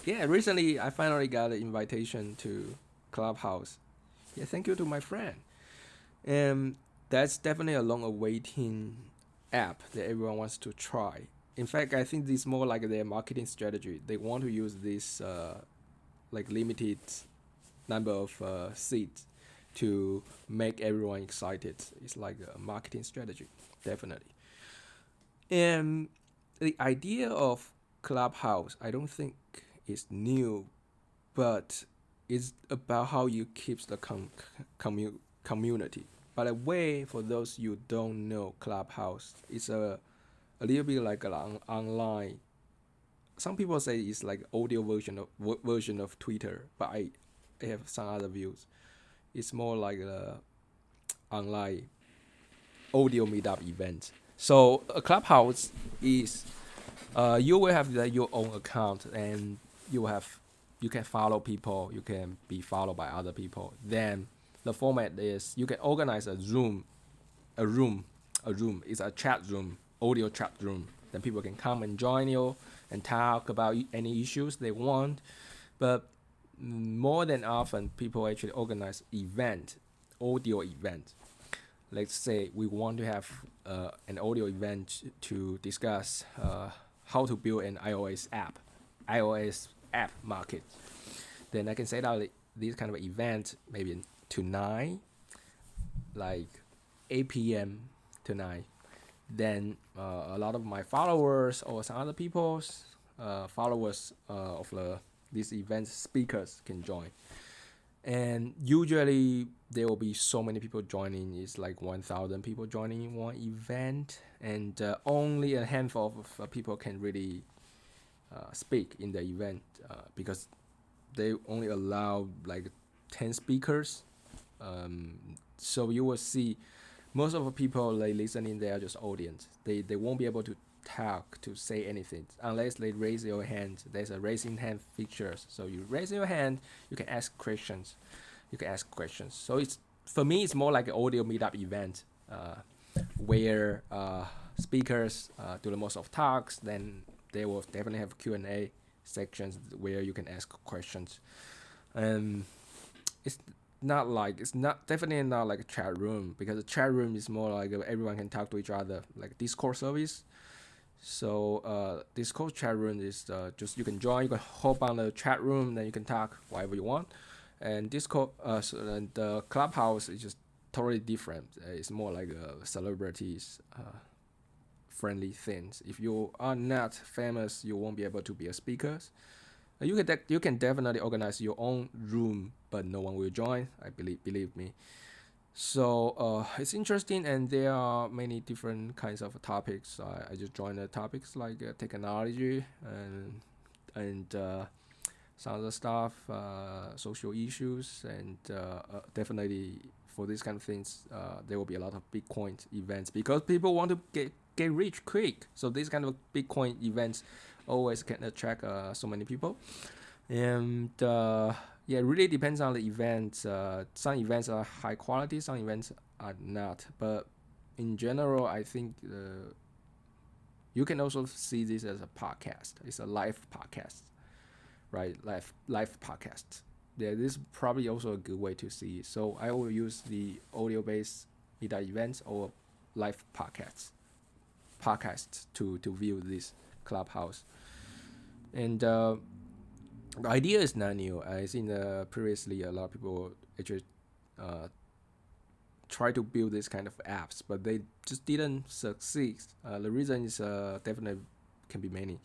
Yeah, recently I finally got an invitation to Clubhouse. Yeah, thank you to my friend. And that's definitely a long awaiting app that everyone wants to try. In fact, I think this is more like their marketing strategy. They want to use this like limited number of seats to make everyone excited. It's like a marketing strategy, definitely. And the idea of Clubhouse, I don't think is new, but it's about how you keep the community. By the way, for those you don't know, Clubhouse is a little bit like an online. Some people say it's like audio version of Twitter, but I have some other views. It's more like a online audio meetup event. So a Clubhouse is you will have your own account, and you can follow people, you can be followed by other people. Then the format is you can organize a room a room is a chat room, audio chat room. Then people can come and join you and talk about any issues they want. But more than often, people actually organize audio event. Let's say we want to have an audio event to discuss how to build an iOS app market. Then I can set out this kind of event maybe tonight, like 8 p.m. tonight. Then a lot of my followers or some other people's followers of these event speakers can join. And usually there will be so many people joining. It's like 1,000 people joining in one event, and only a handful of people can really speak in the event because they only allow like 10 speakers. So you will see most of the people like listening, they are just audience. They won't be able to talk, to say anything unless they raise your hand. There's a raising hand features, so you raise your hand, you can ask questions. So it's, for me, it's more like an audio meetup event where speakers do the most of talks. Then they will definitely have Q&A sections where you can ask questions. And it's it's not definitely not like a chat room, because a chat room is more like everyone can talk to each other, like Discord service. So Discord chat room is just you can join, you can hop on the chat room, then you can talk whatever you want. And Discord and the Clubhouse is just totally different. It's more like celebrities friendly things. If you are not famous, you won't be able to be a speaker. You can definitely organize your own room, but no one will join. I believe me. So it's interesting, and there are many different kinds of topics. I just joined the topics like technology and some other stuff, social issues, and definitely for these kind of things, there will be a lot of Bitcoin events because people want to get rich quick. So these kind of Bitcoin events always can attract so many people. And yeah, it really depends on the event. Some events are high quality, some events are not. But in general, I think you can also see this as a podcast. It's a live podcast, right? Live podcast. Yeah, this is probably also a good way to see it. So I will use the audio based meetup events or live podcasts to view this Clubhouse. And the idea is not new. I think previously a lot of people actually uh, try to build this kind of apps, but they just didn't succeed. The reason is definitely can be many.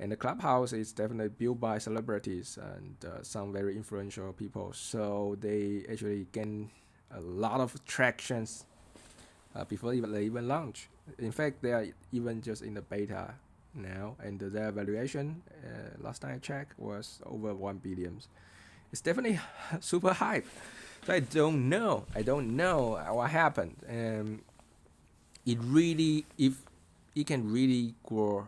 And the Clubhouse is definitely built by celebrities and some very influential people. So they actually gain a lot of tractions before they even launch. In fact, they are even just in the beta now, and their valuation, last time I checked, was over 1 billion. It's definitely super hype. So I don't know what happened. It really, if it can really grow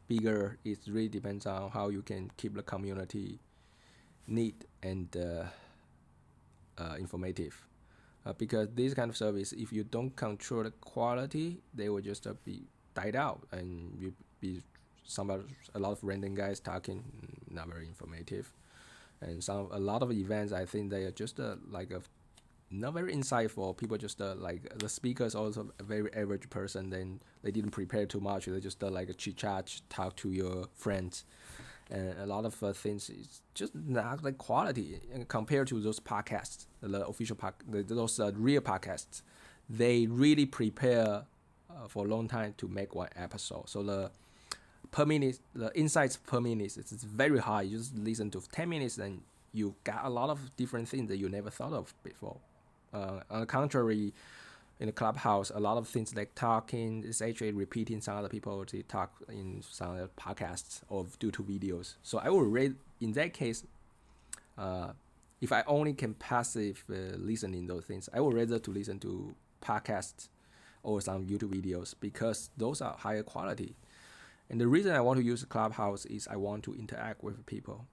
bigger, it really depends on how you can keep the community neat and informative. Because this kind of service, if you don't control the quality, they will just be died out, and you be a lot of random guys talking. not very informative. And a lot of events, I think they are just like a not very insightful. People just like the speakers also a very average person. Then they didn't prepare too much. They just like a chit chat, talk to your friends, and a lot of things is just not like quality compared to those podcasts, the official those real podcasts. They really prepare for a long time to make one episode. So the insights per minute is very high. You just listen to 10 minutes and you got a lot of different things that you never thought of before. On the contrary, in the Clubhouse, a lot of things like talking is actually repeating some other people to talk in some other podcasts or due to videos. So I will rate in that case, if I only can passive listen in those things, I would rather to listen to podcasts or some YouTube videos because those are higher quality. And the reason I want to use Clubhouse is I want to interact with people.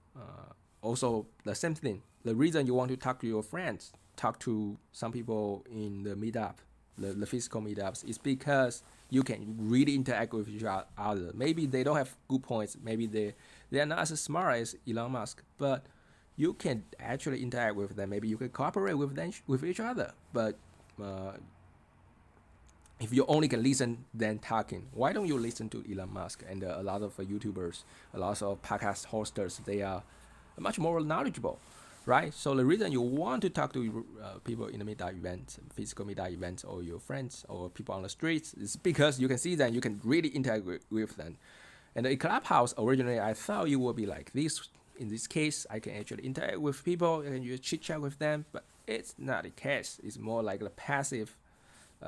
Also, the same thing. The reason you want to talk to your friends, talk to some people in the meetup, the physical meetups, is because you can really interact with each other. Maybe they don't have good points. Maybe they are not as smart as Elon Musk, but you can actually interact with them. Maybe you can cooperate with them, with each other. But if you only can listen then talking, why don't you listen to Elon Musk and a lot of YouTubers, a lot of podcast hosters? They are much more knowledgeable, right? So the reason you want to talk to people in the meetup events, physical meetup events, or your friends or people on the streets is because you can see them, you can really interact with them. And in Clubhouse, originally I thought you would be like this. In this case, I can actually interact with people and you chit chat with them, but it's not the case. It's more like a passive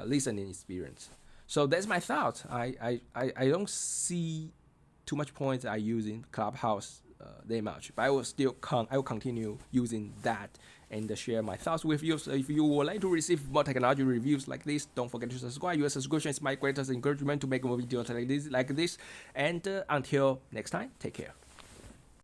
listening experience. So that's my thought. I don't see too much points I use in Clubhouse that much, but I will continue using that and share my thoughts with you. So if you would like to receive more technology reviews like this, don't forget to subscribe. Your subscription is my greatest encouragement to make more videos like this. And until next time, take care.